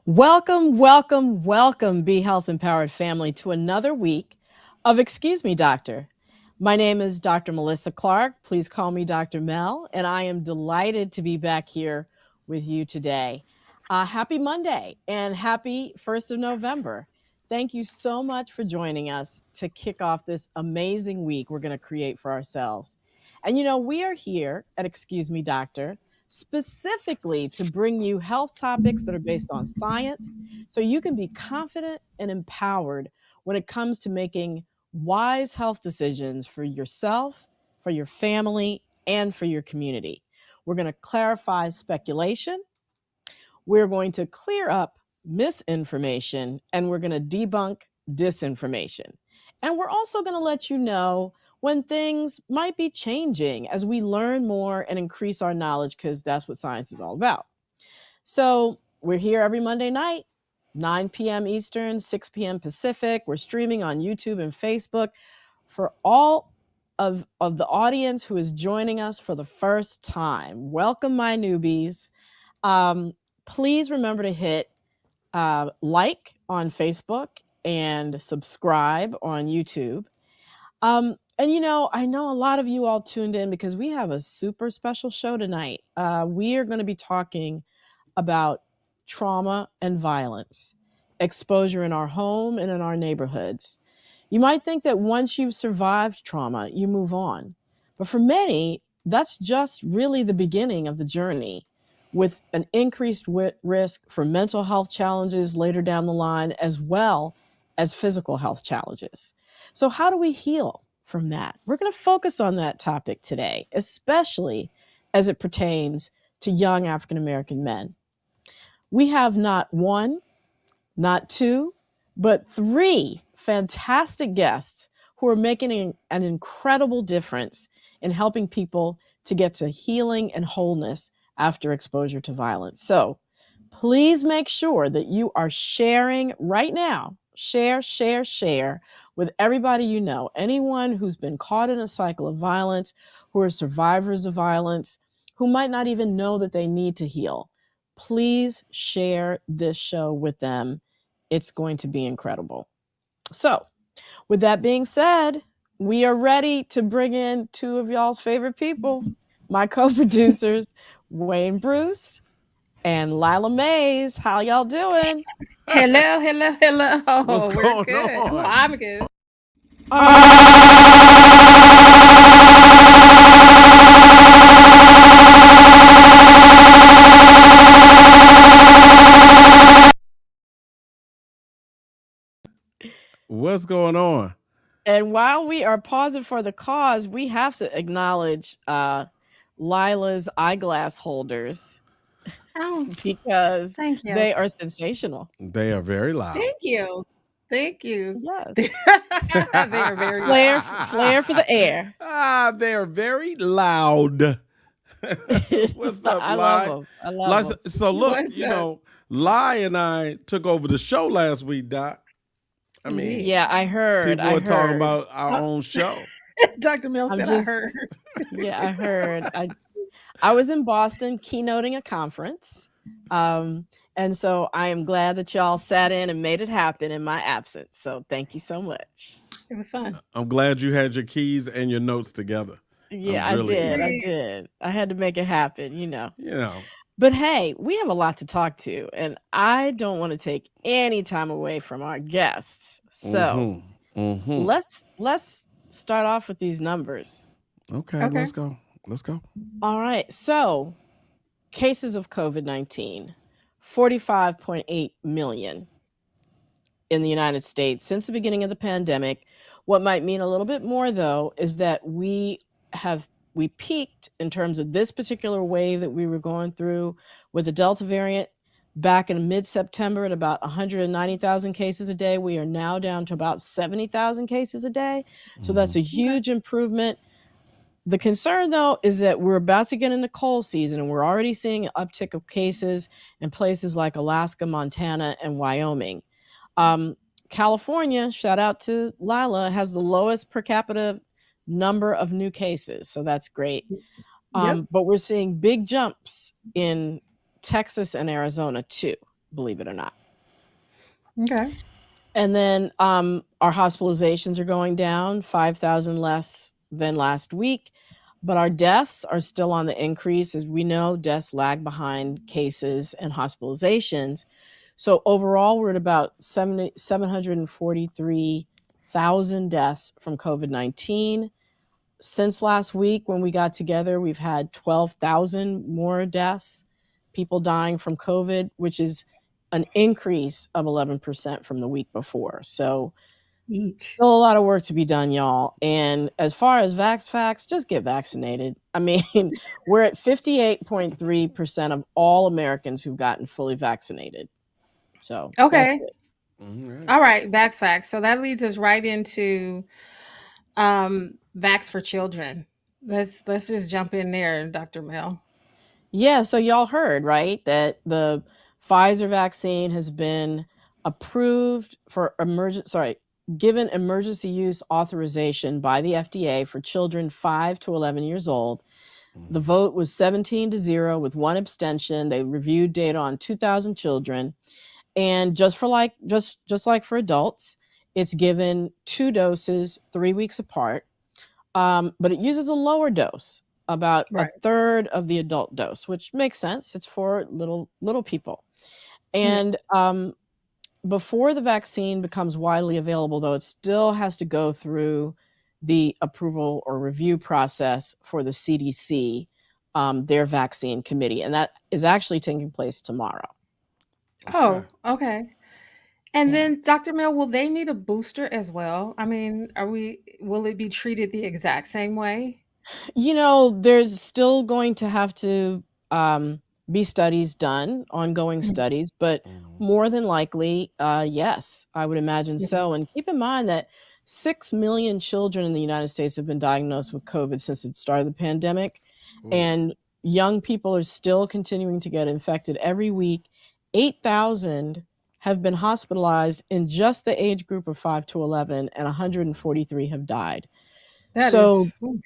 Welcome, welcome, welcome, Be Health Empowered family, to another week of Excuse Me, Doctor. My name is Dr. Melissa Clarke. Please call me Dr. Mel, and I am delighted to be back here with you today. Happy Monday and happy 1st of November. Thank you so much for joining us to kick off this amazing week we're going to create for ourselves. And we are here at Excuse Me, Doctor specifically to bring you health topics that are based on science so you can be confident and empowered when it comes to making wise health decisions for yourself, for your family, and for your community. We're going to clarify speculation, we're going to clear up misinformation, and we're going to debunk disinformation. And we're also going to let you know when things might be changing as we learn more and increase our knowledge, because that's what science is all about. So we're here every Monday night, 9 p.m. Eastern, 6 p.m. Pacific. We're streaming on YouTube and Facebook. For all of the audience who is joining us for the first time, welcome, my newbies. Please remember to hit like on Facebook and subscribe on YouTube. And I know a lot of you all tuned in because we have a super special show tonight. We are going to be talking about trauma and violence, exposure in our home and in our neighborhoods. You might think that once you've survived trauma, you move on. But for many, that's just really the beginning of the journey, with an increased risk for mental health challenges later down the line, as well as physical health challenges. So, how do we heal from that? We're going to focus on that topic today, especially as it pertains to young African American men. We have not one, not two, but three fantastic guests who are making an incredible difference in helping people to get to healing and wholeness after exposure to violence. So please make sure that you are sharing right now. Share with everybody you know. Anyone who's been caught in a cycle of violence, who are survivors of violence, who might not even know that they need to heal. Please share this show with them. It's going to be incredible. So, with that being said, we are ready to bring in two of y'all's favorite people, my co-producers, Wayne Bruce and Lila Mays. How y'all doing? Hello, hello, hello. What's We're going good. Well, on? I'm good. What's going on? And while we are pausing for the cause, we have to acknowledge Lila's eyeglass holders Oh, because thank you. they are sensational. They are very loud. Thank you. Thank you. Yes. They are very loud. Flair for the air. They are very loud. What's up, I love Lie? them. I love them. So look, What's up? Lie and I took over the show last week, Doc. I mean, Yeah. Yeah, I heard. people I are talking heard. about our Uh, own show. Dr. Mill I'm said, I just, heard. yeah, I heard. I was in Boston keynoting a conference. And so I am glad that y'all sat in and made it happen in my absence. So thank you so much. It was fun. I'm glad you had your keys and your notes together. Yeah, I'm I really did. I glad. We, did. I had to make it happen. You know. But hey, we have a lot to talk to, and I don't want to take any time away from our guests. So Mm-hmm. Mm-hmm. let's start off with these numbers. Okay, okay. let's go. Let's go. All right. So cases of COVID-19, 45.8 million in the United States since the beginning of the pandemic. What might mean a little bit more, though, is that we peaked in terms of this particular wave that we were going through with the Delta variant back in mid-September at about 190,000 cases a day. We are now down to about 70,000 cases a day. So that's a Mhm. Okay. huge improvement. The concern, though, is that we're about to get into cold season, and we're already seeing an uptick of cases in places like Alaska, Montana, and Wyoming. Um, California, shout out to Lila, has the lowest per capita number of new cases, so that's great. Yep. But we're seeing big jumps in Texas and Arizona too. believe it or not. Okay. And then our hospitalizations are going down, 5,000 less than last week, but our deaths are still on the increase. As we know, deaths lag behind cases and hospitalizations. So overall, we're at about 743,000 deaths from COVID-19. Since last week, when we got together, we've had 12,000 more deaths, people dying from COVID, which is an increase of 11% from the week before. So still a lot of work to be done, y'all. And as far as facts, just get vaccinated. I mean, we're at 58.3% of all Americans who've gotten fully vaccinated. So that's Okay. good. All right. Facts. So that leads us right into vax for children. Let's just jump in there, Dr. Mel. Yeah, so y'all heard, right, that the Pfizer vaccine has been approved for given emergency use authorization by the FDA for children 5 to 11 years old. The vote was 17-0 with one abstention. They reviewed data on 2,000 children, and just like for adults, it's given 2 doses 3 weeks apart. But it uses a lower dose, about a Right. third of the adult dose, which makes sense. It's for little people. Yeah. And before the vaccine becomes widely available, though, it still has to go through the approval or review process for the CDC, their vaccine committee, and that is actually taking place tomorrow. Oh, okay. And Yeah. then, Dr. Mel, will they need a booster as well? I mean, will it be treated the exact same way? There's still going to have to be studies done, ongoing Mhm. studies, but more than likely, yes, I would imagine Okay. so. And keep in mind that 6 million children in the United States have been diagnosed with COVID since the start of the pandemic. And young people are still continuing to get infected every week. 8,000 have been hospitalized in just the age group of 5 to 11, and 143 have died. That So is, ooh,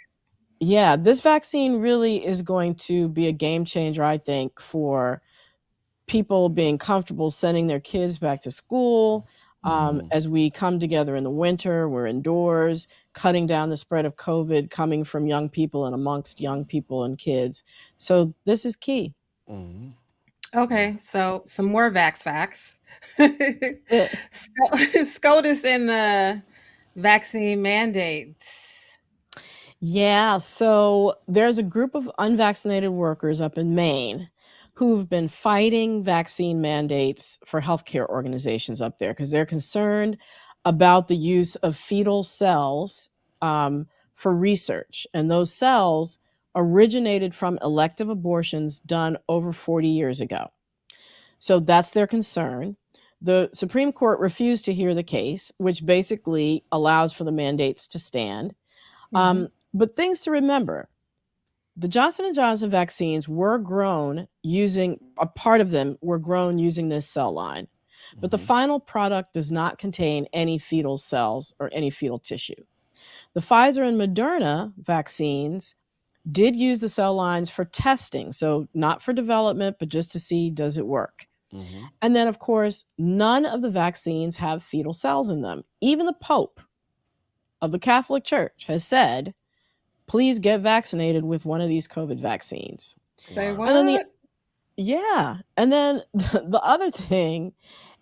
yeah, this vaccine really is going to be a game changer, I think, for people being comfortable sending their kids back to school. As we come together in the winter, we're indoors, cutting down the spread of COVID coming from young people and amongst young people and kids. So this is key. okay. So some more facts. It, SCOTUS and the vaccine mandates. Yeah, so there's a group of unvaccinated workers up in Maine who've been fighting vaccine mandates for healthcare organizations up there because they're concerned about the use of fetal cells for research. And those cells originated from elective abortions done over 40 years ago. So that's their concern. The Supreme Court refused to hear the case, which basically allows for the mandates to stand. Mhm. But things to remember: the Johnson & Johnson vaccines were grown using, a part of them were grown using this cell line, but the final product does not contain any fetal cells or any fetal tissue. The Pfizer and Moderna vaccines did use the cell lines for testing, so not for development, but just to see, does it work? And then, of course, none of the vaccines have fetal cells in them. Even the Pope of the Catholic Church has said, please get vaccinated with one of these COVID vaccines. Say And then what? the other thing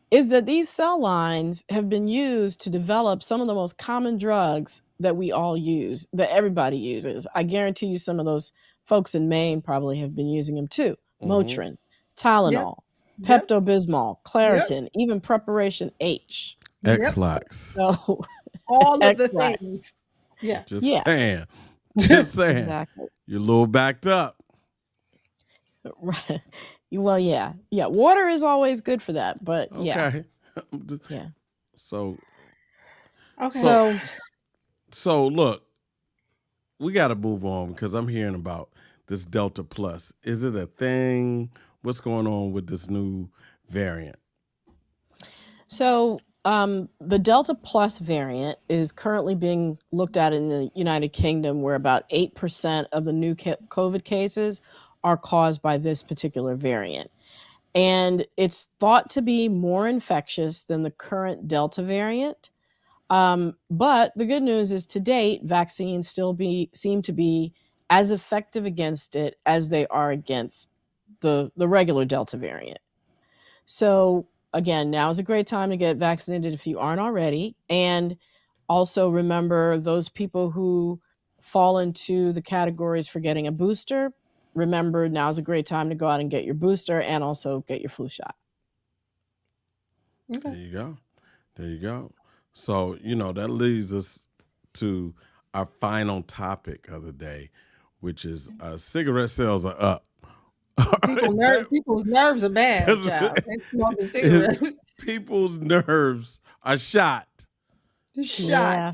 is that these cell lines have been used to develop some of the most common drugs that we all use, that everybody uses. I guarantee you some of those folks in Maine probably have been using them too. Motrin, Yep. Tylenol, Yep. Pepto-Bismol, Yep. Claritin, even Preparation H. Yep. So All of the X-Lax. things. Yeah. Just Yeah, saying. Just saying. exactly. You're a little backed up. Right. Well, yeah. Yeah. Water is always good for that, but yeah. Okay. Yeah. So Okay. so So, so look, we got to move on because I'm hearing about this Delta Plus. Is it a thing? What's going on with this new variant? the Delta Plus variant is currently being looked at in the United Kingdom, where about 8% of the new COVID cases are caused by this particular variant. and it's thought to be more infectious than the current Delta variant. But the good news is, to date, vaccines still seem to be as effective against it as they are against the regular Delta variant. So again, now is a great time to get vaccinated if you aren't already. And also remember, those people who fall into the categories for getting a booster, remember, now is a great time to go out and get your booster and also get your flu shot. There you go. There you go. So, that leads us to our final topic of the day, which is cigarette sales are up. People's nerves are bad, child. They smoking cigarettes. People's nerves are shot. Shot. Yeah.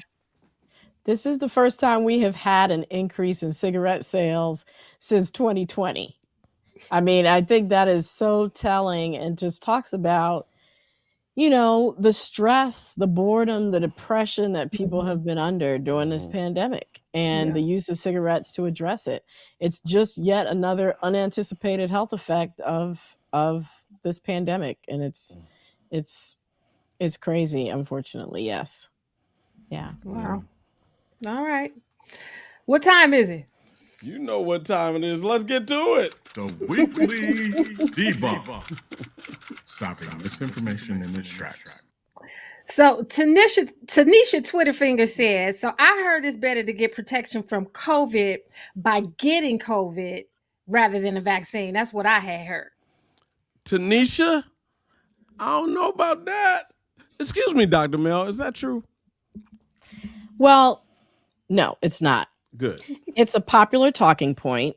This is the first time we have had an increase in cigarette sales since 2020. I mean, I think that is so telling and just talks about, the stress, the boredom, the depression that people have been under during this pandemic, and the use of cigarettes to address it. It's just yet another unanticipated health effect of this pandemic, and it's crazy, unfortunately. Yes. Yeah. Wow. All right. What time is it? You know what time it is. Let's get to it. The weekly debunk. Stopping misinformation in its tracks. So Tanisha Twitterfinger says, so I heard it's better to get protection from COVID by getting COVID rather than a vaccine. That's what I had heard. Tanisha, I don't know about that. Excuse me, Dr. Mel, is that true? Well, no, it's not. Good. It's a popular talking point,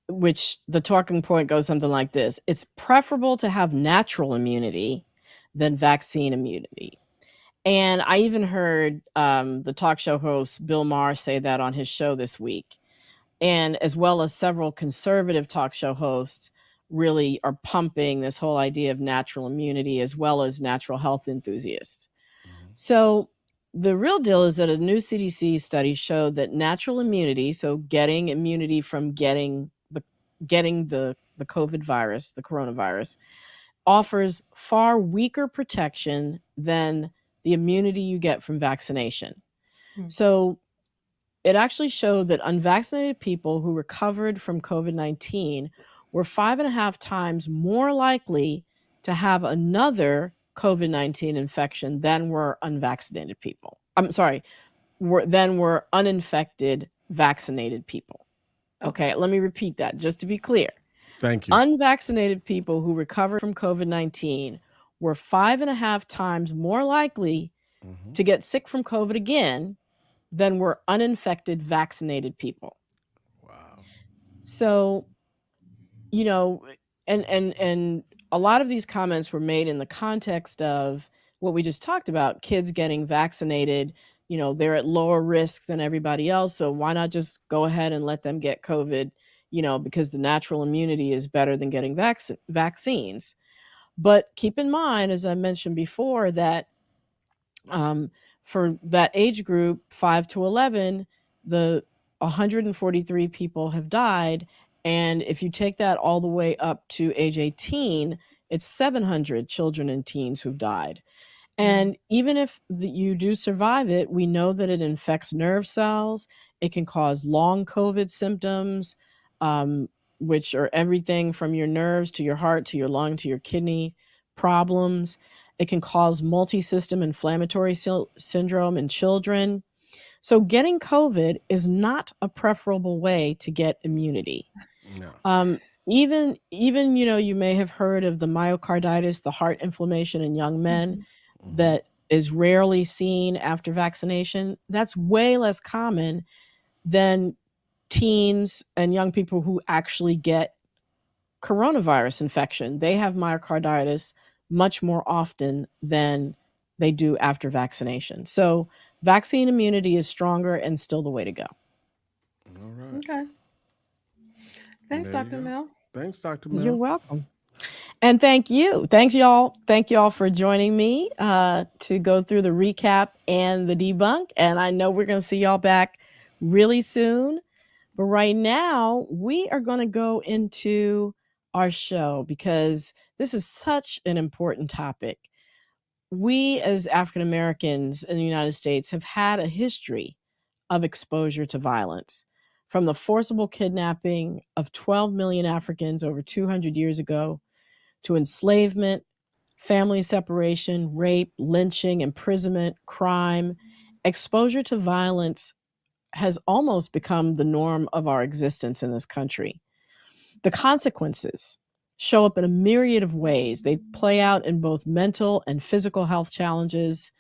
which the talking point goes something like this. It's preferable to have natural immunity than vaccine immunity. And I even heard the talk show host Bill Maher say that on his show this week. And as well as several conservative talk show hosts really are pumping this whole idea of natural immunity, as well as natural health enthusiasts. So the real deal is that a new CDC study showed that natural immunity, so getting immunity from getting the COVID virus, the coronavirus, offers far weaker protection than the immunity you get from vaccination. So it actually showed that unvaccinated people who recovered from COVID-19 were 5.5 times more likely to have another COVID-19 infection than were unvaccinated people. Than were uninfected vaccinated people. Okay, let me repeat that just to be clear. Thank you. Unvaccinated people who recovered from COVID-19 were 5.5 times more likely to get sick from COVID again than were uninfected vaccinated people. Wow. So, and a lot of these comments were made in the context of what we just talked about, kids getting vaccinated. They're at lower risk than everybody else, so why not just go ahead and let them get COVID, because the natural immunity is better than getting vaccines. But keep in mind, as I mentioned before, that for that age group, 5 to 11, the 143 people have died. And if you take that all the way up to age 18, it's 700 children and teens who've died. And even if you do survive it, we know that it infects nerve cells. It can cause long COVID symptoms, which are everything from your nerves to your heart to your lung to your kidney problems. It can cause multi-system inflammatory syndrome in children. So getting COVID is not a preferable way to get immunity. No. Even you may have heard of the myocarditis, the heart inflammation in young men that is rarely seen after vaccination. That's way less common than teens and young people who actually get coronavirus infection. They have myocarditis much more often than they do after vaccination. So vaccine immunity is stronger and still the way to go. All right. Okay. Thanks, There you Dr. go. Mel. Thanks, Dr. Mel. You're welcome. And thank you. Thank y'all for joining me to go through the recap and the debunk. And I know we're going to see y'all back really soon. But right now, we are going to go into our show because this is such an important topic. We, as African Americans in the United States, have had a history of exposure to violence, from the forcible kidnapping of 12 million Africans over 200 years ago to enslavement, family separation, rape, lynching, imprisonment, crime. Exposure to violence has almost become the norm of our existence in this country. The consequences show up in a myriad of ways. They play out in both mental and physical health challenges.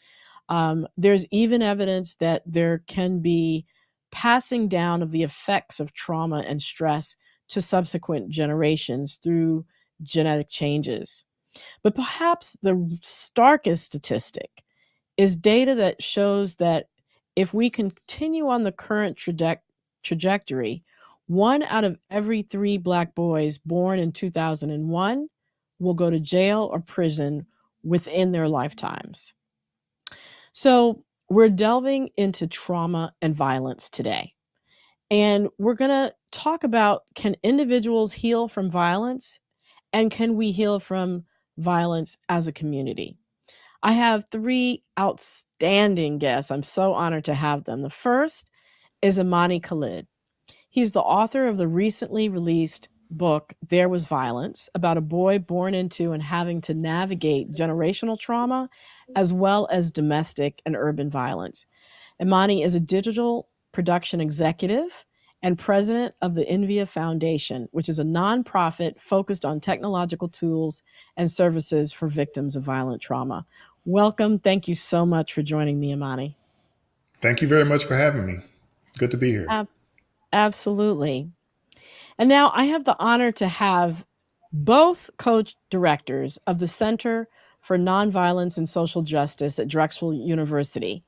There's even evidence that there can be passing down of the effects of trauma and stress to subsequent generations through genetic changes. But perhaps the starkest statistic is data that shows that if we continue on the current trajectory, 1 out of every 3 Black boys born in 2001 will go to jail or prison within their lifetimes. So we're delving into trauma and violence today. And we're going to talk about, can individuals heal from violence? And can we heal from violence as a community? I have 3 outstanding guests. I'm so honored to have them. The first is Amani Khalid. He's the author of the recently released book, There Was Violence, about a boy born into and having to navigate generational trauma, as well as domestic and urban violence. Amani is a digital production executive and president of the Invia Foundation, which is a nonprofit focused on technological tools and services for victims of violent trauma. Welcome. Thank you so much for joining me, Amani. Thank you very much for having me. Good to be here. Absolutely. And now I have the honor to have both co-directors of the Center for Nonviolence and Social Justice at Drexel University,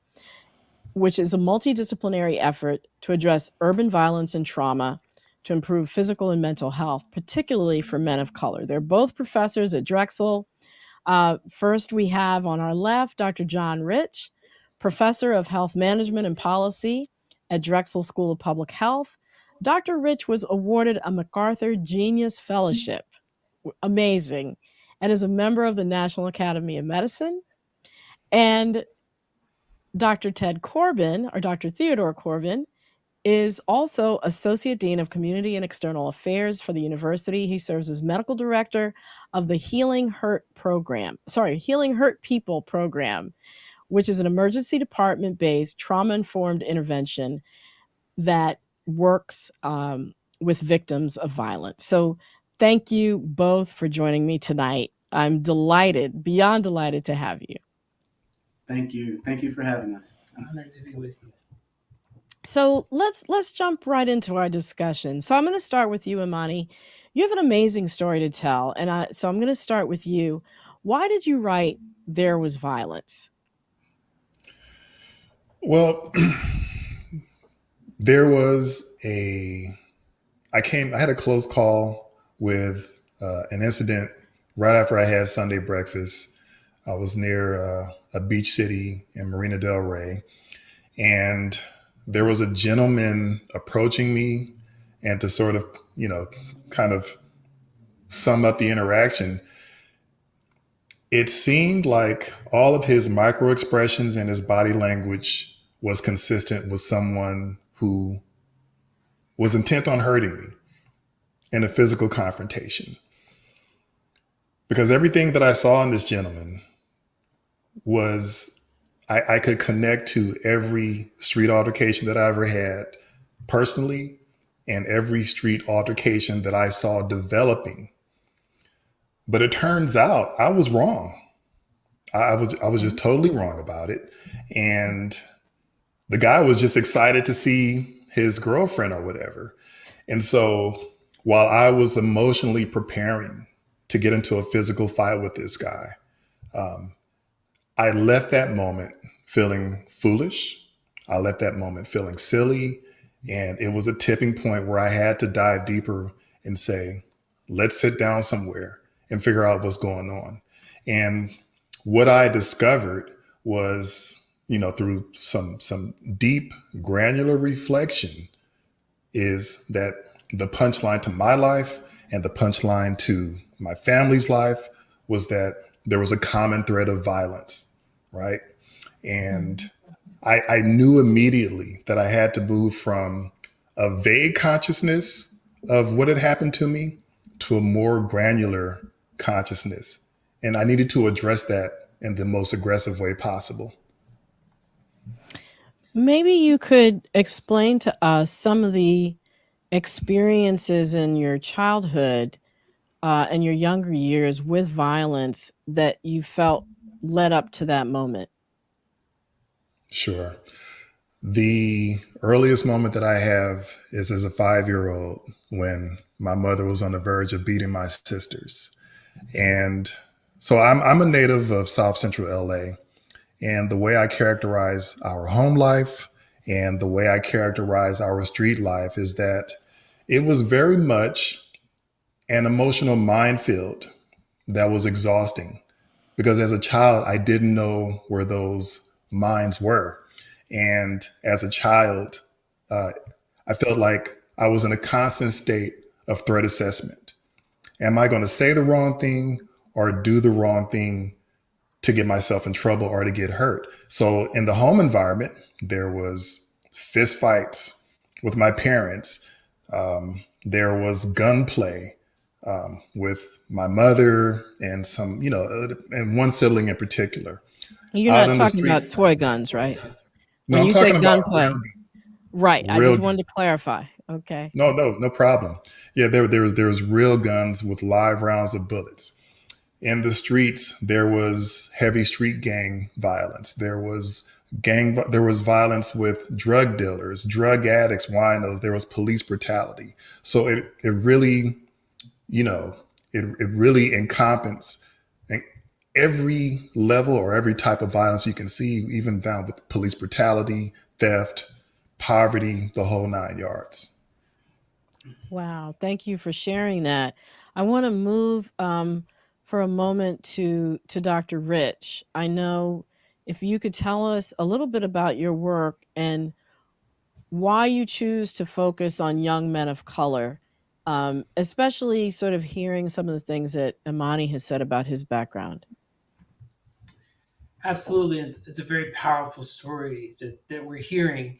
which is a multidisciplinary effort to address urban violence and trauma to improve physical and mental health, particularly for men of color. They're both professors at Drexel. First, we have on our left Dr. John Rich, professor of health management and policy at Drexel School of Public Health. Dr. Rich was awarded a MacArthur Genius Fellowship. Amazing. And is a member of the National Academy of Medicine. And Dr. Ted Corbin, or Dr. Theodore Corbin, is also Associate Dean of Community and External Affairs for the university. He serves as medical director of the Healing Hurt People program, which is an emergency department-based trauma-informed intervention that works with victims of violence. So thank you both for joining me tonight. I'm delighted, beyond delighted to have you. Thank you. Thank you for having us. I'm honored to be with you. So let's jump right into our discussion. So I'm going to start with you, Amani. You have an amazing story to tell, and so I'm going to start with you. Why did you write There Was Violence? Well, there was I had a close call with an incident right after I had Sunday breakfast. I was near a beach city in Marina Del Rey, and there was a gentleman approaching me, and to sort of, kind of sum up the interaction, it seemed like all of his micro expressions and his body language was consistent with someone who was intent on hurting me in a physical confrontation. Because everything that I saw in this gentleman was, I could connect to every street altercation that I ever had personally, and every street altercation that I saw developing. But it turns out I was wrong. I was just totally wrong about it. And the guy was just excited to see his girlfriend or whatever. And so while I was emotionally preparing to get into a physical fight with this guy, I left that moment feeling foolish. I left that moment feeling silly. And it was a tipping point where I had to dive deeper and say, let's sit down somewhere and figure out what's going on. And what I discovered was, through some deep granular reflection, is that the punchline to my life And the punchline to my family's life was that there was a common thread of violence, right? And I knew immediately that I had to move from a vague consciousness of what had happened to me to a more granular consciousness. And I needed to address that in the most aggressive way possible. Maybe you could explain to us some of the experiences in your childhood and your younger years with violence that you felt led up to that moment. Sure. The earliest moment that I have is as a 5-year-old when my mother was on the verge of beating my sisters. And so I'm a native of South Central LA. And the way I characterize our home life and the way I characterize our street life is that it was very much an emotional minefield that was exhausting because as a child, I didn't know where those mines were. And as a child, I felt like I was in a constant state of threat assessment. Am I going to say the wrong thing or do the wrong thing to get myself in trouble or to get hurt? So in the home environment, there was fist fights with my parents. There was gunplay with my mother and some, and one sibling in particular. You're Out not in the talking street. about toy guns, right? No, When I'm you say talking about gunplay, right? I real. just wanted to clarify. Okay. No problem. Yeah, there was real guns with live rounds of bullets. In the streets, there was heavy street gang violence. There was violence with drug dealers, drug addicts, winos. There was police brutality. So it really, it really encompasses every level or every type of violence you can see, even down with police brutality, theft, poverty, the whole 9 yards. Wow. Thank you for sharing that. I want to move for a moment to Dr. Rich. I know if you could tell us a little bit about your work and why you choose to focus on young men of color, especially sort of hearing some of the things that Amani has said about his background. Absolutely. It's a very powerful story that we're hearing.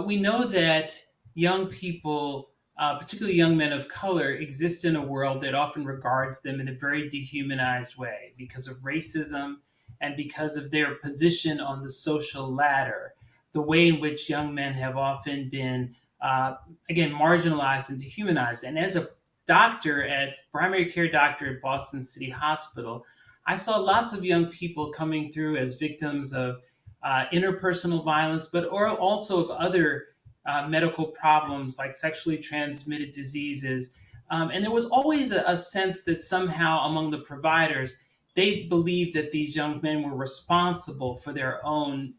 We know that young people, particularly young men of color, exist in a world that often regards them in a very dehumanized way because of racism and because of their position on the social ladder. The way in which young men have often been, again, marginalized and dehumanized. And as a primary care doctor at Boston City Hospital, I saw lots of young people coming through as victims of interpersonal violence, but also of other medical problems like sexually transmitted diseases. And there was always a sense that somehow among the providers, they believed that these young men were responsible for their own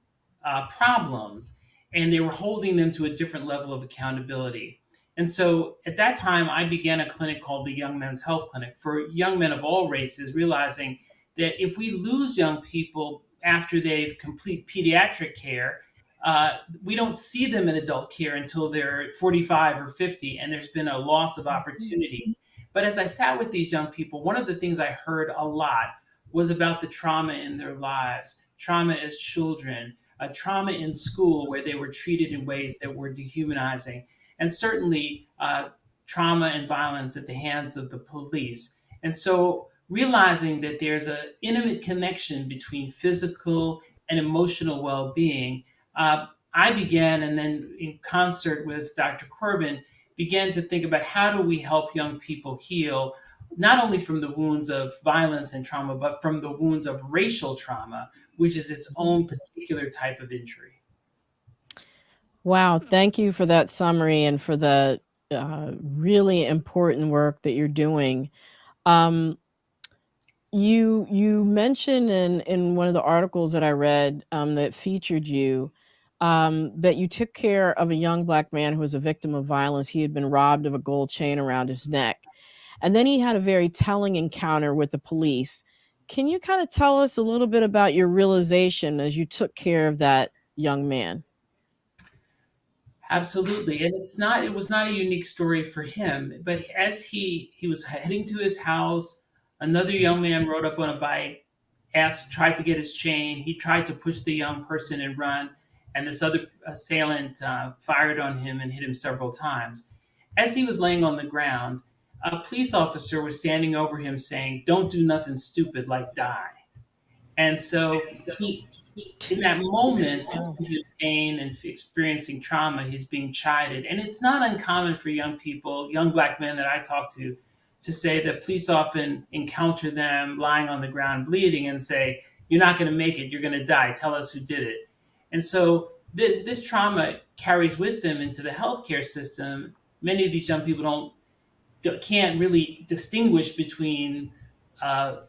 problems, and they were holding them to a different level of accountability. And so at that time, I began a clinic called the Young Men's Health Clinic for young men of all races, realizing that if we lose young people after they've complete pediatric care, we don't see them in adult care until they're 45 or 50, and there's been a loss of opportunity. But as I sat with these young people, one of the things I heard a lot was about the trauma in their lives, trauma as children, trauma in school where they were treated in ways that were dehumanizing, and certainly trauma and violence at the hands of the police. And so realizing that there's an intimate connection between physical and emotional well-being, I began, and then in concert with Dr. Corbin, began to think about how do we help young people heal, not only from the wounds of violence and trauma, but from the wounds of racial trauma, which is its own particular type of injury. Wow. Thank you for that summary and for the really important work that you're doing. Um, you mentioned in one of the articles that I read that featured you that you took care of a young Black man who was a victim of violence. He had been robbed of a gold chain around his neck, and then he had a very telling encounter with the police. Can you kind of tell us a little bit about your realization as you took care of that young man? Absolutely. And it was not a unique story for him, but as he was heading to his house, another young man rode up on a bike, tried to get his chain. He tried to push the young person and run, and this other assailant fired on him and hit him several times. As he was laying on the ground, a police officer was standing over him saying, "Don't do nothing stupid like die." And so in that moment, as Wow. he's in pain and experiencing trauma, he's being chided. And it's not uncommon for young people, young black men that I talk to say that police often encounter them lying on the ground bleeding and say, "You're not going to make it. You're going to die. Tell us who did it." And so this trauma carries with them into the healthcare system. Many of these young people can't really distinguish between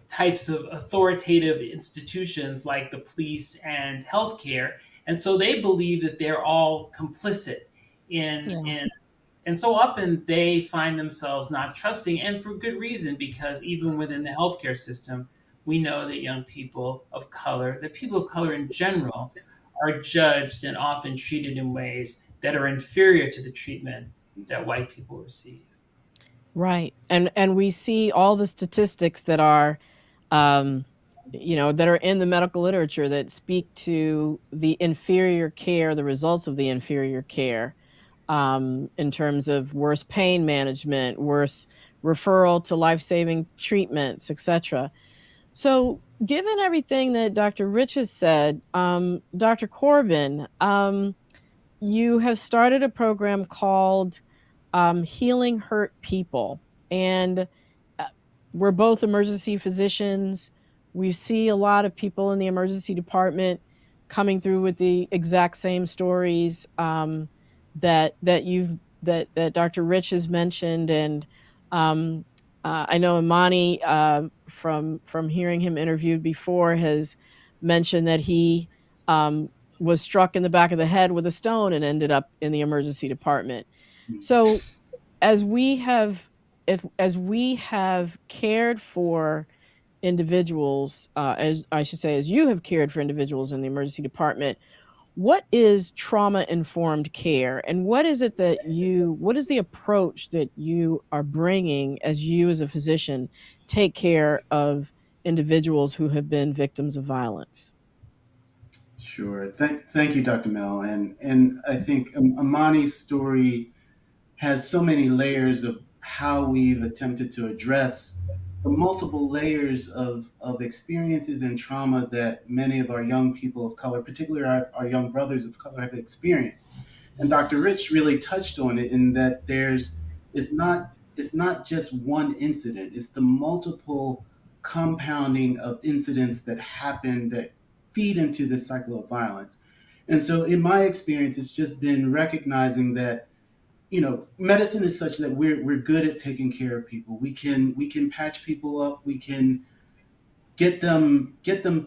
types of authoritative institutions like the police and healthcare, and so they believe that they're all complicit in Yeah. in and so often they find themselves not trusting, and for good reason, because even within the healthcare system, we know that young people of color, that people of color in general, are judged and often treated in ways that are inferior to the treatment that white people receive. Right. And we see all the statistics that are um that are in the medical literature that speak to the inferior care, the results of the inferior care, in terms of worse pain management, worse referral to life-saving treatments, etc. So, given everything that Dr. Rich has said, Dr. Corbin, you have started a program called Healing Hurt People. And uh, we're both emergency physicians. We see a lot of people in the emergency department coming through with the exact same stories that Dr. Rich has mentioned, and um, I know Amani, from hearing him interviewed before, has mentioned that he um, was struck in the back of the head with a stone and ended up in the emergency department. So as we have if as we have cared for individuals, as I should say, as you have cared for individuals in the emergency department, what is trauma informed care, and what is the approach that you are bringing as you as a physician take care of individuals who have been victims of violence? Sure. Thank you, Dr. Mel. And I think Amani's story has so many layers of how we've attempted to address the multiple layers of experiences and trauma that many of our young people of color, particularly our young brothers of color, have experienced. And Dr. Rich really touched on it in that it's not just one incident, it's the multiple compounding of incidents that happen that feed into this cycle of violence. And so in my experience, it's just been recognizing that medicine is such that we're good at taking care of people. We can patch people up. We can get them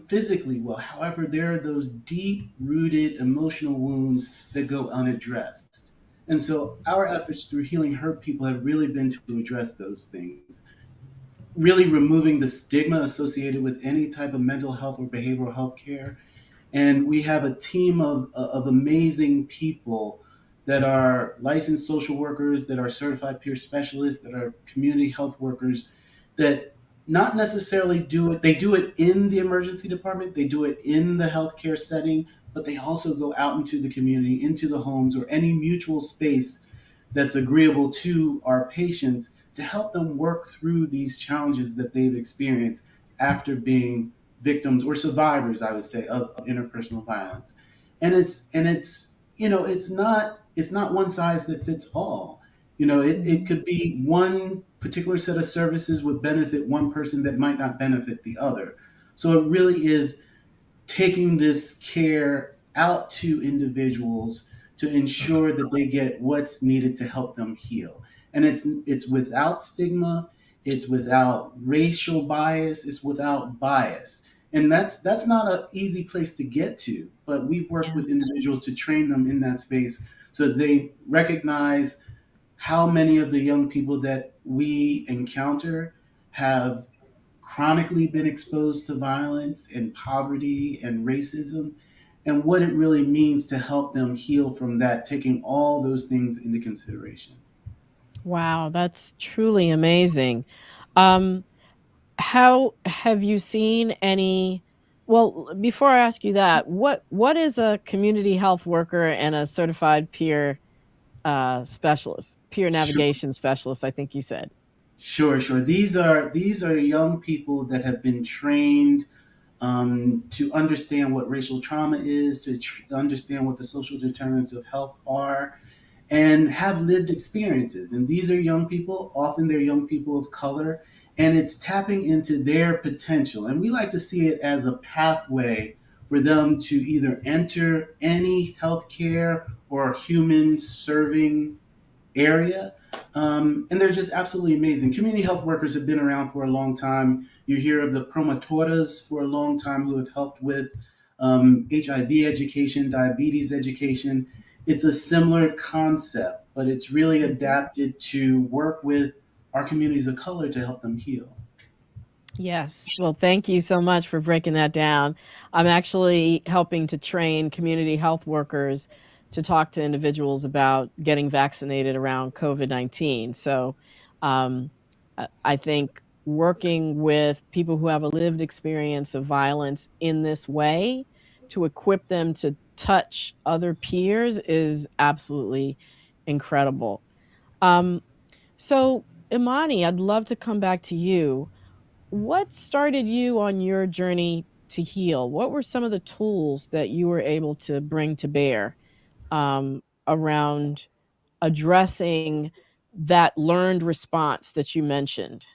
physically well. However, there are those deep rooted emotional wounds that go unaddressed. And so our efforts through Healing Hurt People have really been to address those things, really removing the stigma associated with any type of mental health or behavioral health care. And we have a team of amazing people that are licensed social workers, that are certified peer specialists, that are community health workers, that not necessarily do it. They do it in the emergency department, they do it in the healthcare setting, but they also go out into the community, into the homes, or any mutual space that's agreeable to our patients to help them work through these challenges that they've experienced after being victims or survivors, I would say, of interpersonal violence. And it's not one size that fits all. It could be one particular set of services would benefit one person that might not benefit the other. So it really is taking this care out to individuals to ensure that they get what's needed to help them heal. And it's without stigma, it's without racial bias, it's without bias. And that's not an easy place to get to, but we've worked Yeah. with individuals to train them in that space so that they recognize how many of the young people that we encounter have chronically been exposed to violence and poverty and racism, and what it really means to help them heal from that, taking all those things into consideration. Wow, that's truly amazing. Um, how have you seen any well, before I ask you that, what is a community health worker and a certified peer specialist, peer Sure, navigation specialist, I think you said? sure. These are young people that have been trained to understand what racial trauma is, to understand what the social determinants of health are, and have lived experiences. And these are young people, often they're young people of color, and it's tapping into their potential. And we like to see it as a pathway for them to either enter any healthcare or human serving area. And they're just absolutely amazing. Community health workers have been around for a long time. You hear of the promotoras for a long time who have helped with HIV education, diabetes education. It's a similar concept, but it's really adapted to work with our communities of color to help them heal. Yes. Well, thank you so much for breaking that down. I'm actually helping to train community health workers to talk to individuals about getting vaccinated around COVID-19. So um, I think working with people who have a lived experience of violence in this way to equip them to touch other peers is absolutely incredible. Um, so, Imani, I'd love to come back to you. What started you on your journey to heal? What were some of the tools that you were able to bring to bear around addressing that learned response that you mentioned?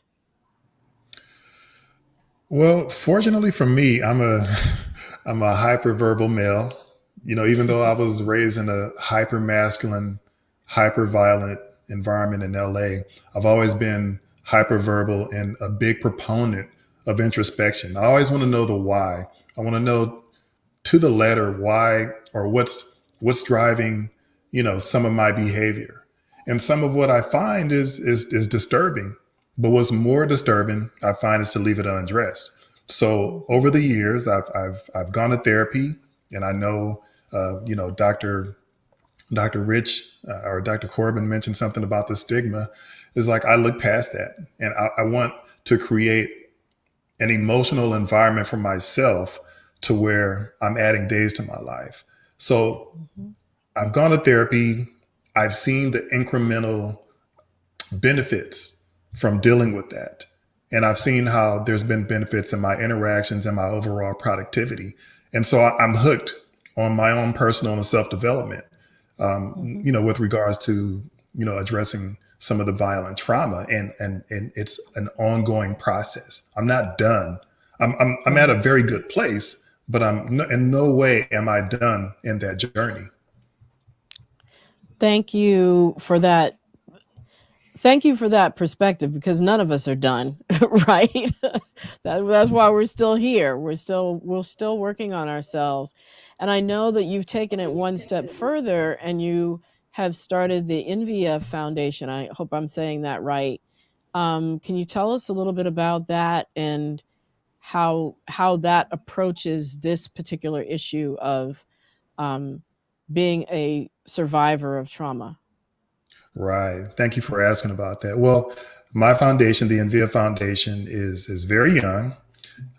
Well, fortunately for me, I'm a hyperverbal male. Even though I was raised in a hyper masculine, hyper violent environment in LA, I've always been hyperverbal and a big proponent of introspection. I always want to know the why. I want to know to the letter why or what's driving some of my behavior, and some of what I find is disturbing, but what's more disturbing I find is to leave it unaddressed. So over the years I've gone to therapy, and I know Dr. Rich or Dr. Corbin mentioned something about the stigma. Is like I look past that, and I want to create an emotional environment for myself to where I'm adding days to my life. So Mhm. I've gone to therapy. I've seen the incremental benefits from dealing with that. And I've seen how there's been benefits in my interactions and my overall productivity. And so I'm hooked on my own personal and self development, Mhm. with regards to, addressing some of the violent trauma. And it's an ongoing process. I'm not done. I'm at Right. a very good place, but in no way am I done in that journey. Thank you for that. Thank you for that perspective because none of us are done, right? That's why we're still here. We're still working on ourselves. And I know that you've taken it one step further and you have started the Invia Foundation. I hope I'm saying that right. Can you tell us a little bit about that and how that approaches this particular issue of um, being a survivor of trauma? Right. Thank you for asking about that. Well, my foundation, the Envia Foundation, is very young.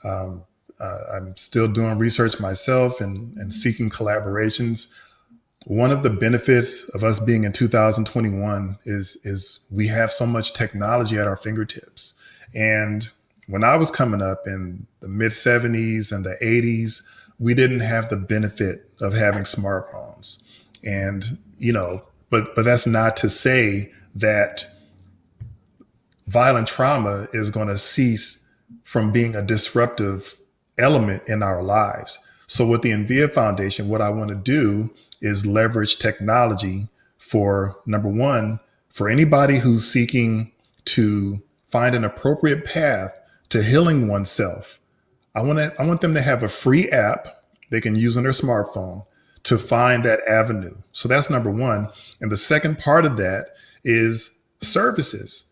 Um, I'm still doing research myself and seeking collaborations. One of the benefits of us being in 2021 is we have so much technology at our fingertips. And when I was coming up in the mid 70s and the 80s, we didn't have the benefit of having smartphones. And, but that's not to say that violent trauma is going to cease from being a disruptive element in our lives. So with the Envia Foundation, what I want to do is leverage technology for, number one, for anybody who's seeking to find an appropriate path to healing oneself. I want them to have a free app they can use on their smartphone to find that avenue. So that's number one. And the second part of that is services.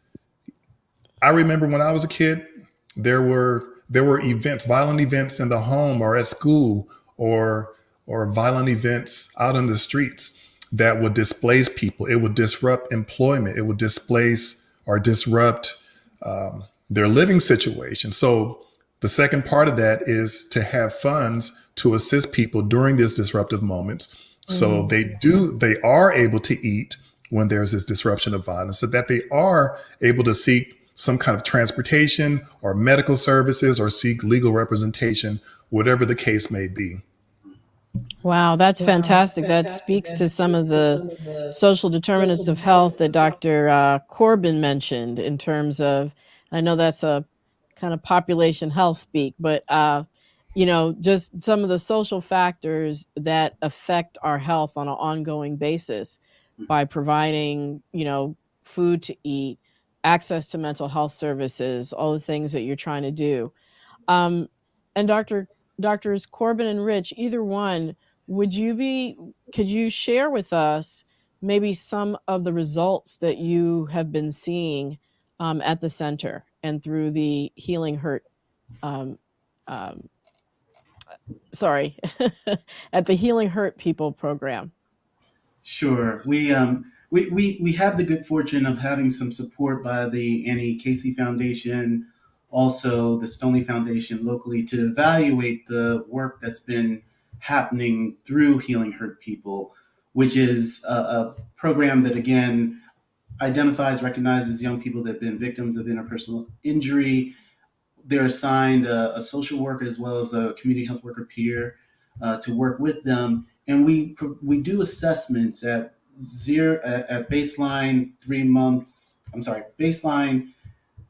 I remember when I was a kid, there were events, violent events in the home or at school or or violent events out in the streets that would displace people. It would disrupt employment. It would displace or disrupt their living situation. So the second part of that is to have funds to assist people during these disruptive moments. So they are able to eat when there's this disruption of violence, so that they are able to seek some kind of transportation or medical services or seek legal representation, whatever the case may be. Wow, that's fantastic. That speaks to some of the social determinants of health that Dr. Corbin mentioned in terms of, I know that's a kind of population health speak, but just some of the social factors that affect our health on an ongoing basis by providing, food to eat, access to mental health services, all the things that you're trying to do. Um, and Doctors Corbin and Rich, either one, could you share with us maybe some of the results that you have been seeing at the center and through the Healing Hurt, um, um, sorry, at the Healing Hurt People program? Sure. We have the good fortune of having some support by the Annie Casey Foundation, also the Stoney Foundation locally, to evaluate the work that's been happening through Healing Hurt People, which is a program that, again, identifies, recognizes young people that have been victims of interpersonal injury. They're assigned a social worker as well as a community health worker peer to work with them, and we do assessments at baseline 3 months. I'm sorry, baseline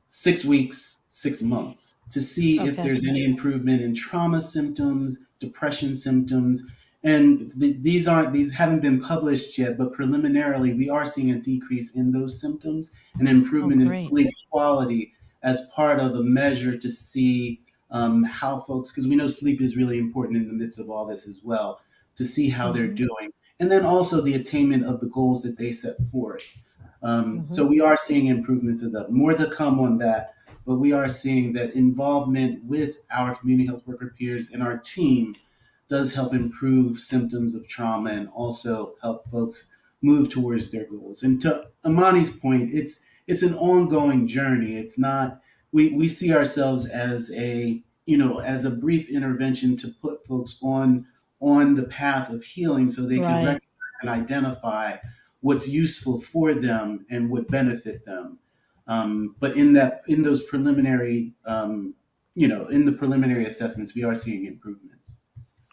6 weeks, 6 months, to see if there's any improvement in trauma symptoms, depression symptoms. And these haven't been published yet, but preliminarily we are seeing a decrease in those symptoms and improvement in sleep quality as part of a measure to see how folks, because we know sleep is really important in the midst of all this as well, to see how they're doing. And then also the attainment of the goals that they set forth. So we are seeing improvements of that. More to come on that, but we are seeing that involvement with our community health worker peers and our team does help improve symptoms of trauma and also help folks move towards their goals. And to Amani's point, it's an ongoing journey. It's not, we see ourselves as as a brief intervention to put folks on the path of healing so they can recognize and identify what's useful for them and would benefit them. But in those preliminary, in the preliminary assessments, we are seeing improvements.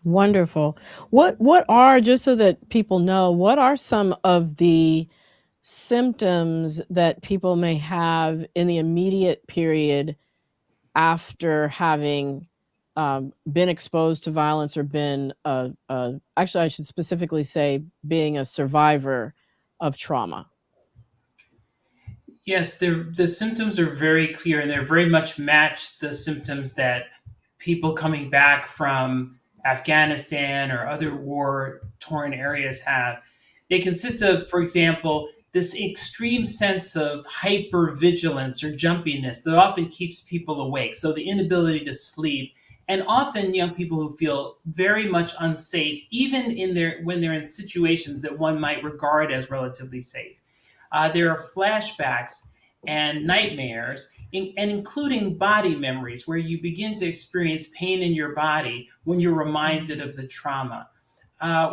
Wonderful. What are, just so that people know, what are some of the symptoms that people may have in the immediate period after having been exposed to violence or been actually, I should specifically say being a survivor of trauma? Yes, the symptoms are very clear, and they're very much match the symptoms that people coming back from Afghanistan or other war-torn areas have. They consist of, for example, this extreme sense of hypervigilance or jumpiness that often keeps people awake. So the inability to sleep, and often young people who feel very much unsafe, even when they're in situations that one might regard as relatively safe. There are flashbacks and nightmares, and including body memories, where you begin to experience pain in your body when you're reminded of the trauma.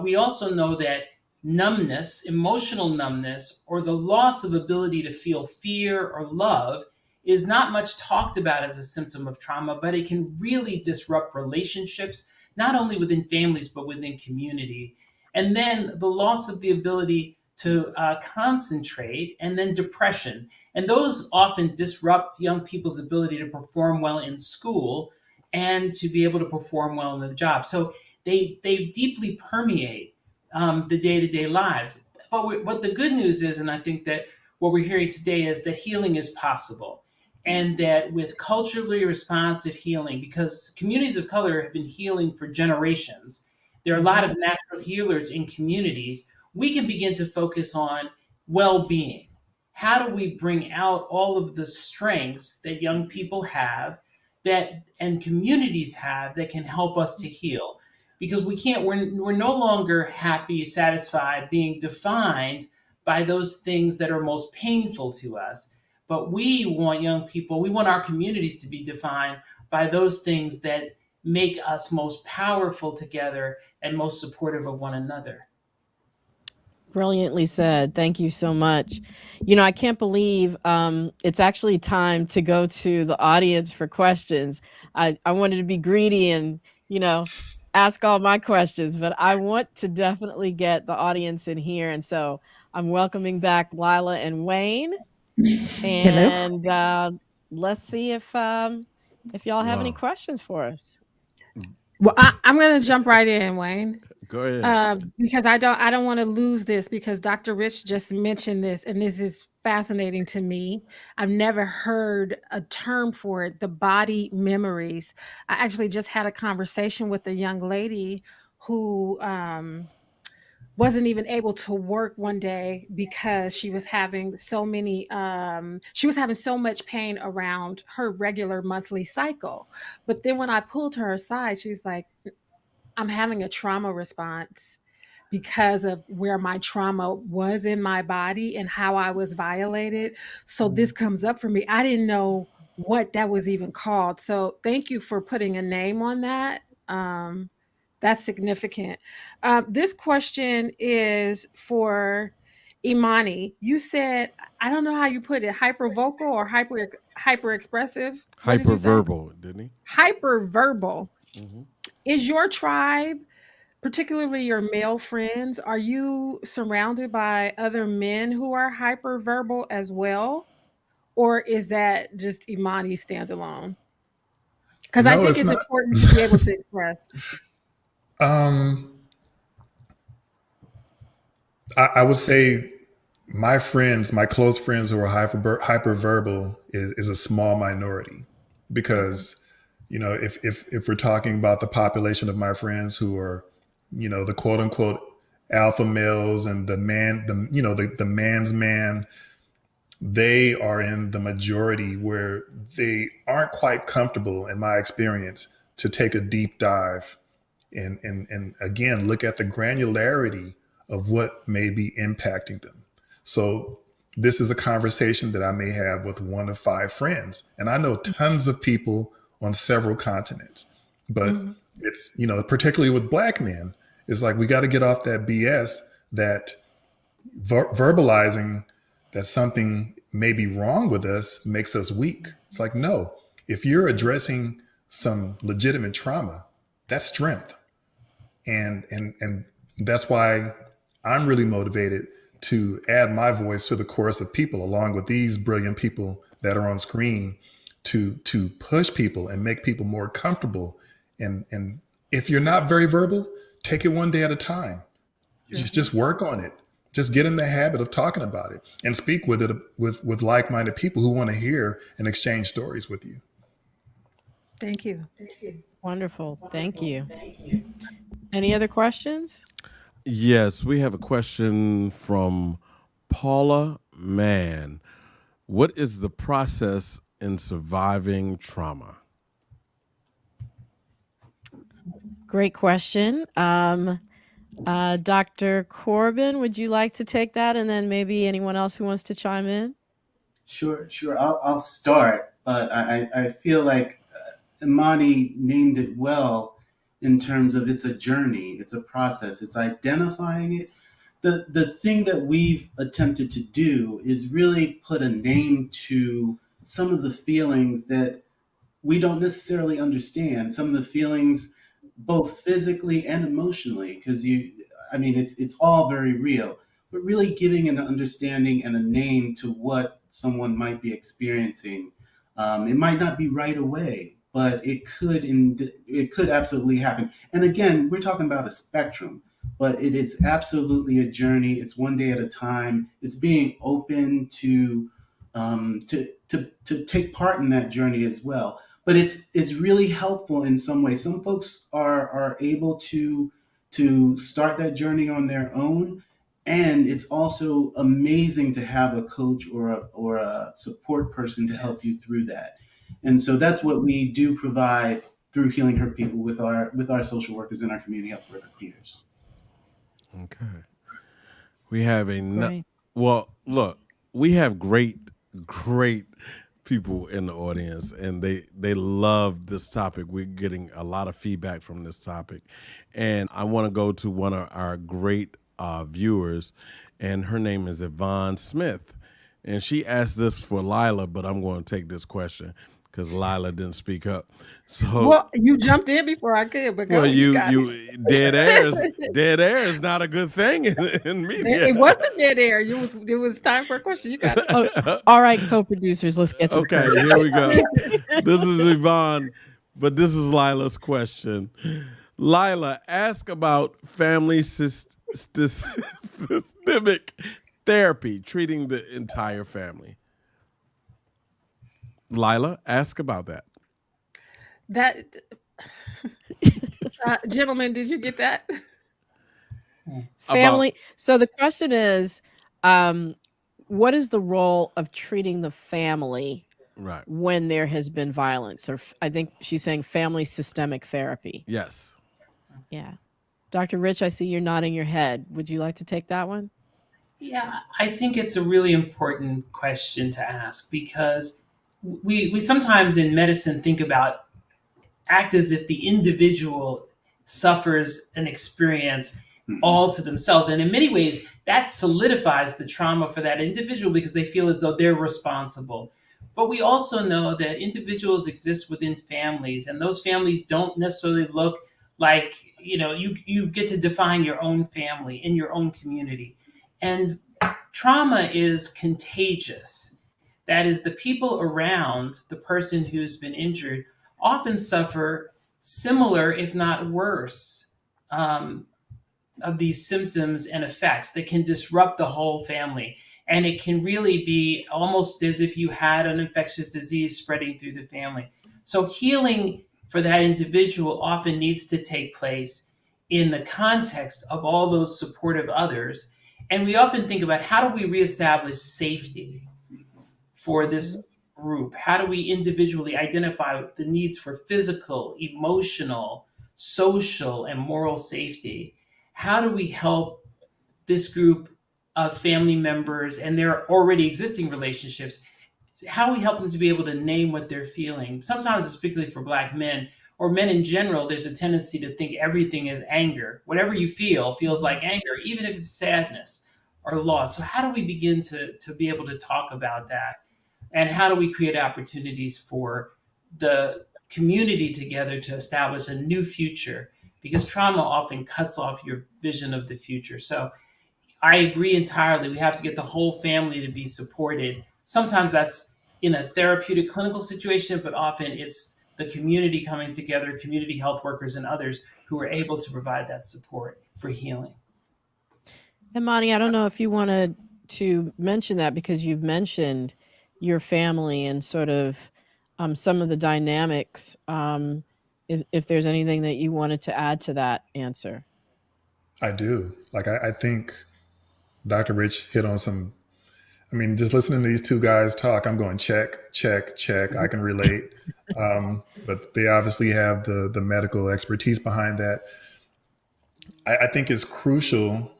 We also know that numbness, emotional numbness, or the loss of ability to feel fear or love is not much talked about as a symptom of trauma, but it can really disrupt relationships, not only within families, but within community. And then the loss of the ability to concentrate, and then depression. And those often disrupt young people's ability to perform well in school and to be able to perform well in the job. So they deeply permeate the day-to-day lives. But what the good news is, and I think that what we're hearing today, is that healing is possible. And that with culturally responsive healing, because communities of color have been healing for generations, there are a lot of natural healers in communities. We can begin to focus on well-being. How do we bring out all of the strengths that young people have and communities have that can help us to heal? because we're no longer happy, satisfied, being defined by those things that are most painful to us. But we want young people, we want our community to be defined by those things that make us most powerful together and most supportive of one another. Brilliantly said. Thank you so much. I can't believe it's actually time to go to the audience for questions. I wanted to be greedy and, ask all my questions, but I want to definitely get the audience in here. And so I'm welcoming back Lila and Wayne. Hello. And let's see if y'all have any Wow. questions for us. Well, I'm going to jump right in, Wayne. Go ahead. Because I don't want to lose this, because Dr. Rich just mentioned this, and this is fascinating to me. I've never heard a term for it, the body memories. I actually just had a conversation with a young lady who wasn't even able to work one day because she was having so much pain around her regular monthly cycle. But then when I pulled her aside, she's like, I'm having a trauma response because of where my trauma was in my body and how I was violated. So this comes up for me. I didn't know what that was even called. So thank you for putting a name on that. That's significant. This question is for Imani. You said, I don't know how you put it, hypervocal or hyper expressive. What did you say? Hyperverbal, didn't he? Hyperverbal. Hmm. Is your tribe, particularly your male friends, are you surrounded by other men who are hyperverbal as well? Or is that just Imani standalone? Because I No, think it's it's not. important to be able to express. um, I would say my friends, my close friends who are hyperverbal is a small minority, Okay. because if we're talking about the population of my friends who are, the quote unquote alpha males and the man's man, they are in the majority where they aren't quite comfortable, in my experience, to take a deep dive and again look at the granularity of what may be impacting them. So this is a conversation that I may have with one of five friends, and I know tons of people on several continents. But Mhm. it's, particularly with Black men, it's like we got to get off that BS that verbalizing that something may be wrong with us makes us weak. It's like, no, if you're addressing some legitimate trauma, that's strength. And that's why I'm really motivated to add my voice to the chorus of people, along with these brilliant people that are on screen, to push people and make people more comfortable. And if you're not very verbal, take it one day at a time. Just work on it. Just get in the habit of talking about it and speak with it with like-minded people who want to hear and exchange stories with you. Thank you. Wonderful. Thank you. Any other questions? Yes, we have a question from Paula Mann. What is the process in surviving trauma? Great question. Dr. Corbin, would you like to take that? And then maybe anyone else who wants to chime in? Sure, sure. I'll start, but I feel like Imani named it well in terms of it's a journey, it's a process, it's identifying it. The thing that we've attempted to do is really put a name to some of the feelings that we don't necessarily understand, some of the feelings both physically and emotionally, because it's all very real, but really giving an understanding and a name to what someone might be experiencing. It might not be right away, but it could absolutely happen. And again, we're talking about a spectrum, but it is absolutely a journey. It's one day at a time. It's being open to take part in that journey as well. But it's really helpful in some ways. Some folks are able to start that journey on their own, and it's also amazing to have a coach or a support person to help you through that. And so that's what we do provide through healing her people with our social workers and our community health worker peers. Okay. We have Great. well, look, we have great people in the audience, and they love this topic. We're getting a lot of feedback from this topic, and I want to go to one of our great viewers, and her name is Yvonne Smith, and she asked this for Lila, but I'm going to take this question because Lila didn't speak up. So, Well, you jumped in before I could, but go. well, You got it. you dead air is not a good thing in media. It wasn't dead air. It was time for a question. You got it. Oh, all right, co-producers, let's get to the Okay, question. here we go. This is Yvonne, but this is Lila's question. Lila, ask about family systemic therapy, treating the entire family. Lila, ask about that. That gentlemen, did you get that? Family. So the question is, what is the role of treating the family Right. when there has been violence? Or I think she's saying family systemic therapy. Yes. Yeah. Dr. Rich, I see you're nodding your head. Would you like to take that one? Yeah, I think it's a really important question to ask because we sometimes in medicine act as if the individual suffers an experience all to themselves. And in many ways, that solidifies the trauma for that individual because they feel as though they're responsible. But we also know that individuals exist within families, and those families don't necessarily look like, you get to define your own family in your own community. And trauma is contagious. That is, the people around the person who's been injured often suffer similar, if not worse, of these symptoms and effects that can disrupt the whole family. And it can really be almost as if you had an infectious disease spreading through the family. So healing for that individual often needs to take place in the context of all those supportive others. And we often think about, how do we reestablish safety for this group? How do we individually identify the needs for physical, emotional, social, and moral safety? How do we help this group of family members and their already existing relationships? How do we help them to be able to name what they're feeling? Sometimes, especially for Black men or men in general, there's a tendency to think everything is anger. Whatever you feel feels like anger, even if it's sadness or loss. So how do we begin to be able to talk about that? And how do we create opportunities for the community together to establish a new future? Because trauma often cuts off your vision of the future. So I agree entirely. We have to get the whole family to be supported. Sometimes that's in a therapeutic clinical situation, but often it's the community coming together, community health workers and others who are able to provide that support for healing. Amani, I don't know if you wanted to mention that because you've mentioned your family and sort of some of the dynamics. If there's anything that you wanted to add to that answer. I do. I think Dr. Rich hit on some. I mean, just listening to these two guys talk, I'm going check. I can relate. But they obviously have the medical expertise behind that. I think it's crucial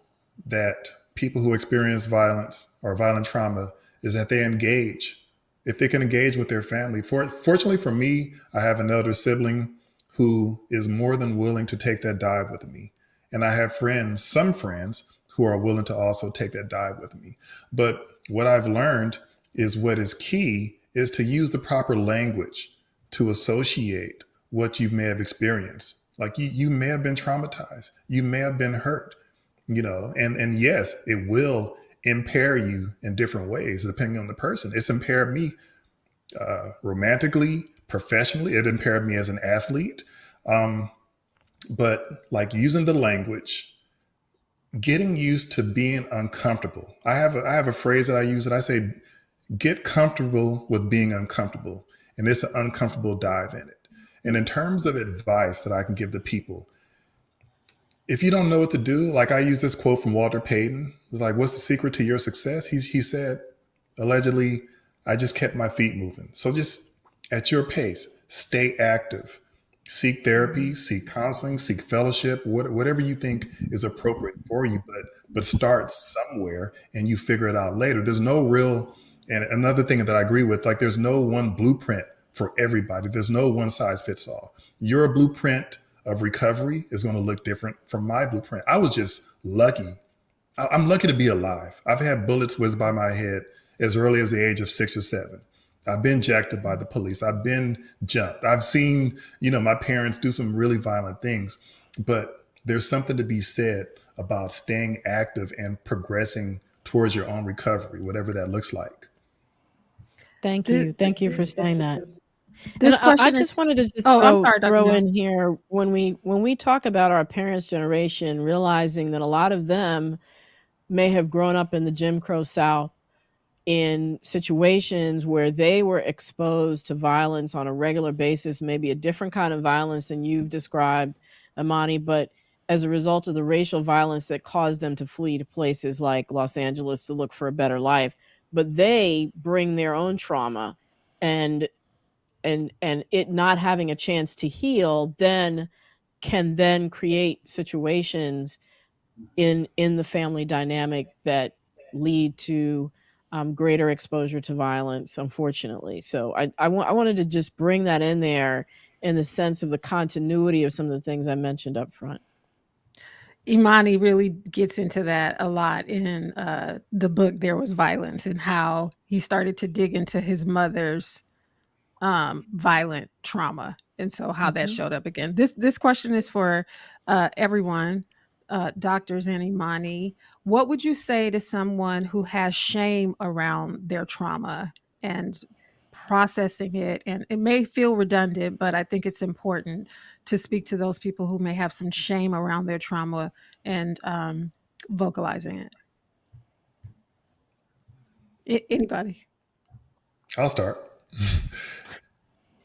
that people who experience violence or violent trauma is that they engage. If they can engage with their family. Fortunately for me, I have an elder sibling who is more than willing to take that dive with me. And I have some friends who are willing to also take that dive with me. But what I've learned is what is key is to use the proper language to associate what you may have experienced. Like you may have been traumatized. You may have been hurt, and yes, it will impair you in different ways, depending on the person. It's impaired me romantically, professionally. It impaired me as an athlete. But like using the language, getting used to being uncomfortable. I have a phrase that I use that I say, get comfortable with being uncomfortable. And it's an uncomfortable dive in it. And in terms of advice that I can give the people, if you don't know what to do, like I use this quote from Walter Payton. It's like, what's the secret to your success? He said, allegedly, I just kept my feet moving. So just at your pace, stay active. Seek therapy, seek counseling, seek fellowship, whatever you think is appropriate for you, but start somewhere and you figure it out later. There's no real, and another thing that I agree with, like there's no one blueprint for everybody. There's no one size fits all. Your blueprint of recovery is going to look different from my blueprint. I was just lucky. I'm lucky to be alive. I've had bullets whiz by my head as early as the age of 6 or 7. I've been jacked up by the police. I've been jumped. I've seen, my parents do some really violent things, but there's something to be said about staying active and progressing towards your own recovery, whatever that looks like. Thank you. Thank you for saying that. This And I question just is. wanted to just Oh, I'm sorry, Dr. throw Mel. in here when we talk about our parents' generation, realizing that a lot of them may have grown up in the Jim Crow South in situations where they were exposed to violence on a regular basis, maybe a different kind of violence than you've described, Amani, but as a result of the racial violence that caused them to flee to places like Los Angeles to look for a better life. But they bring their own trauma, and it not having a chance to heal then can then create situations in the family dynamic that lead to greater exposure to violence, unfortunately. So I wanted to just bring that in there in the sense of the continuity of some of the things I mentioned up front. Imani really gets into that a lot in the book There Was Violence, and how he started to dig into his mother's violent trauma, and so how that showed up again. This question is for everyone, doctors and Imani. What would you say to someone who has shame around their trauma and processing it? And it may feel redundant, but I think it's important to speak to those people who may have some shame around their trauma and vocalizing it. Anybody? I'll start.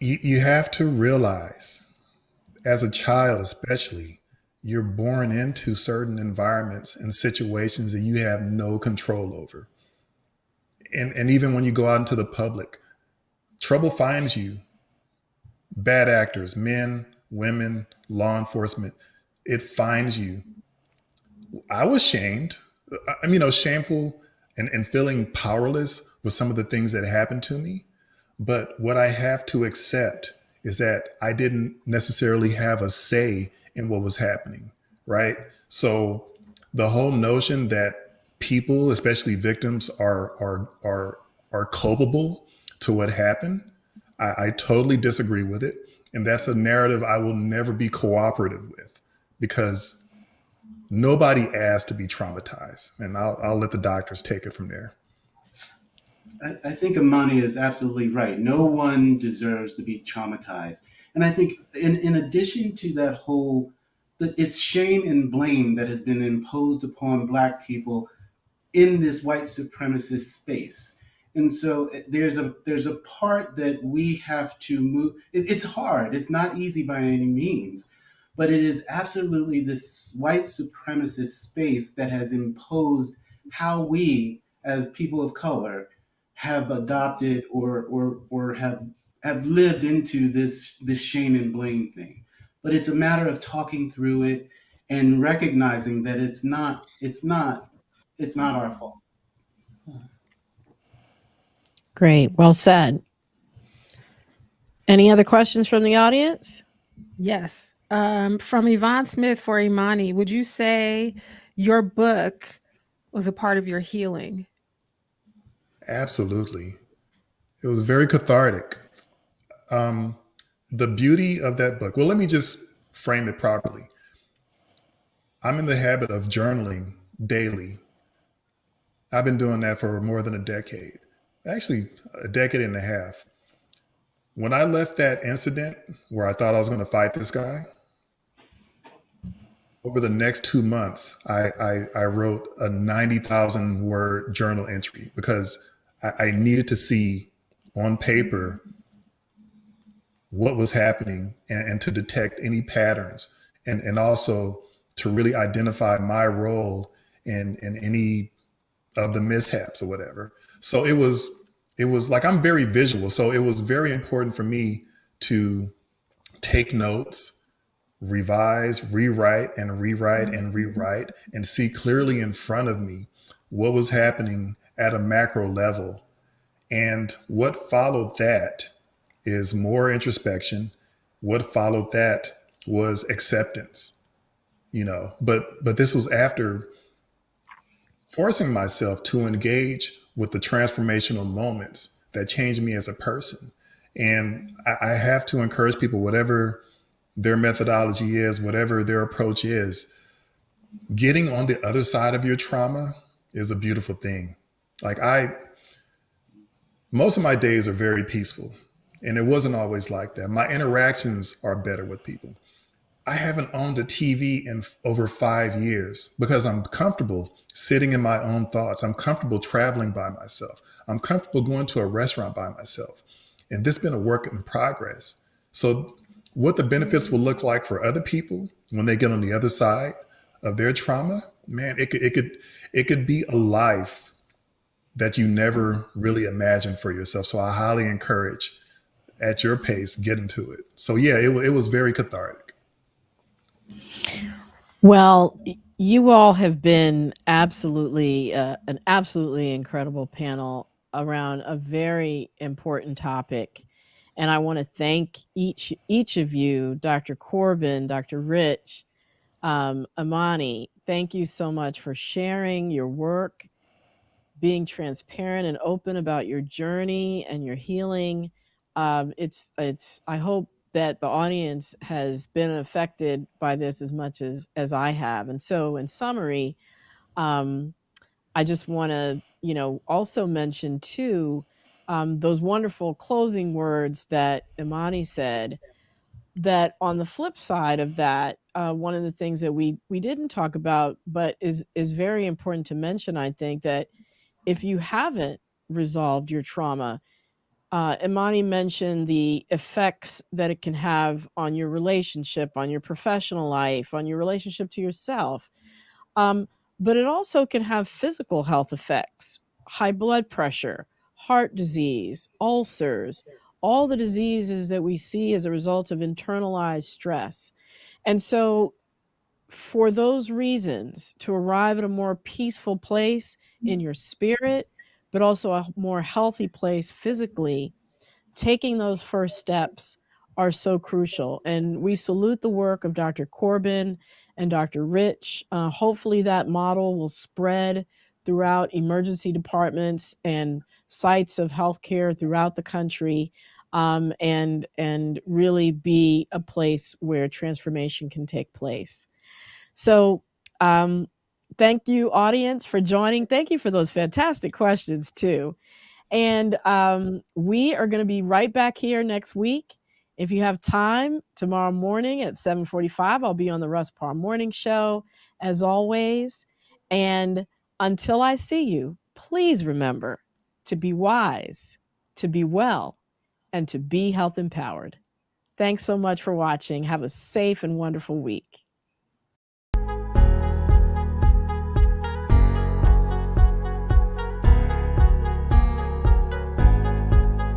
You have to realize, as a child especially, you're born into certain environments and situations that you have no control over. And even when you go out into the public, trouble finds you. Bad actors, men, women, law enforcement, it finds you. I was shamed. Shameful and feeling powerless with some of the things that happened to me. But what I have to accept is that I didn't necessarily have a say in what was happening, right? So the whole notion that people, especially victims, are culpable to what happened, I totally disagree with it. And that's a narrative I will never be cooperative with, because nobody asked to be traumatized. And I'll let the doctors take it from there. I think Amani is absolutely right. No one deserves to be traumatized. And I think in addition to that whole, it's shame and blame that has been imposed upon Black people in this white supremacist space. And so there's a part that we have to move. It's hard. It's not easy by any means, but it is absolutely this white supremacist space that has imposed how we, as people of color, have adopted or have lived into this shame and blame thing. But it's a matter of talking through it and recognizing that it's not our fault. Great. Well said. Any other questions from the audience? Yes. From Yvonne Smith for Imani, would you say your book was a part of your healing? Absolutely. It was very cathartic. The beauty of that book, well, let me just frame it properly. I'm in the habit of journaling daily. I've been doing that for more than a decade, actually a decade and a half. When I left that incident where I thought I was going to fight this guy, over the next 2 months, I wrote a 90,000 word journal entry because I needed to see on paper what was happening and to detect any patterns, and also to really identify my role in any of the mishaps or whatever. So it was like, I'm very visual. So it was very important for me to take notes, revise, rewrite, and rewrite and rewrite, and see clearly in front of me what was happening at a macro level. And what followed that is more introspection. What followed that was acceptance, but this was after forcing myself to engage with the transformational moments that changed me as a person. And I have to encourage people, whatever their methodology is, whatever their approach is, getting on the other side of your trauma is a beautiful thing. Like most of my days are very peaceful, and it wasn't always like that. My interactions are better with people. I haven't owned a TV in over 5 years because I'm comfortable sitting in my own thoughts. I'm comfortable traveling by myself. I'm comfortable going to a restaurant by myself. And this has been a work in progress. So what the benefits will look like for other people when they get on the other side of their trauma, man, it could be a life that you never really imagined for yourself. So I highly encourage, at your pace, get into it. So yeah, it was very cathartic. Well, you all have been absolutely an absolutely incredible panel around a very important topic, and I want to thank each of you, Dr. Corbin, Dr. Rich, Amani. Thank you so much for sharing your work, being transparent and open about your journey and your healing. It's I hope that the audience has been affected by this as much as I have. And so in summary, I just want to, also mention too, those wonderful closing words that Imani said, that on the flip side of that, one of the things that we didn't talk about, but is very important to mention, I think, that if you haven't resolved your trauma, Imani mentioned the effects that it can have on your relationship, on your professional life, on your relationship to yourself. But it also can have physical health effects: high blood pressure, heart disease, ulcers, all the diseases that we see as a result of internalized stress. And so, for those reasons, to arrive at a more peaceful place in your spirit, but also a more healthy place physically, taking those first steps are so crucial. And we salute the work of Dr. Corbin and Dr. Rich. Hopefully that model will spread throughout emergency departments and sites of healthcare throughout the country, and really be a place where transformation can take place. So, thank you, audience, for joining. Thank you for those fantastic questions too. And we are going to be right back here next week. If you have time, tomorrow morning at 7:45, I'll be on the Russ Parr Morning Show, as always. And until I see you, please remember to be wise, to be well, and to be health empowered. Thanks so much for watching. Have a safe and wonderful week.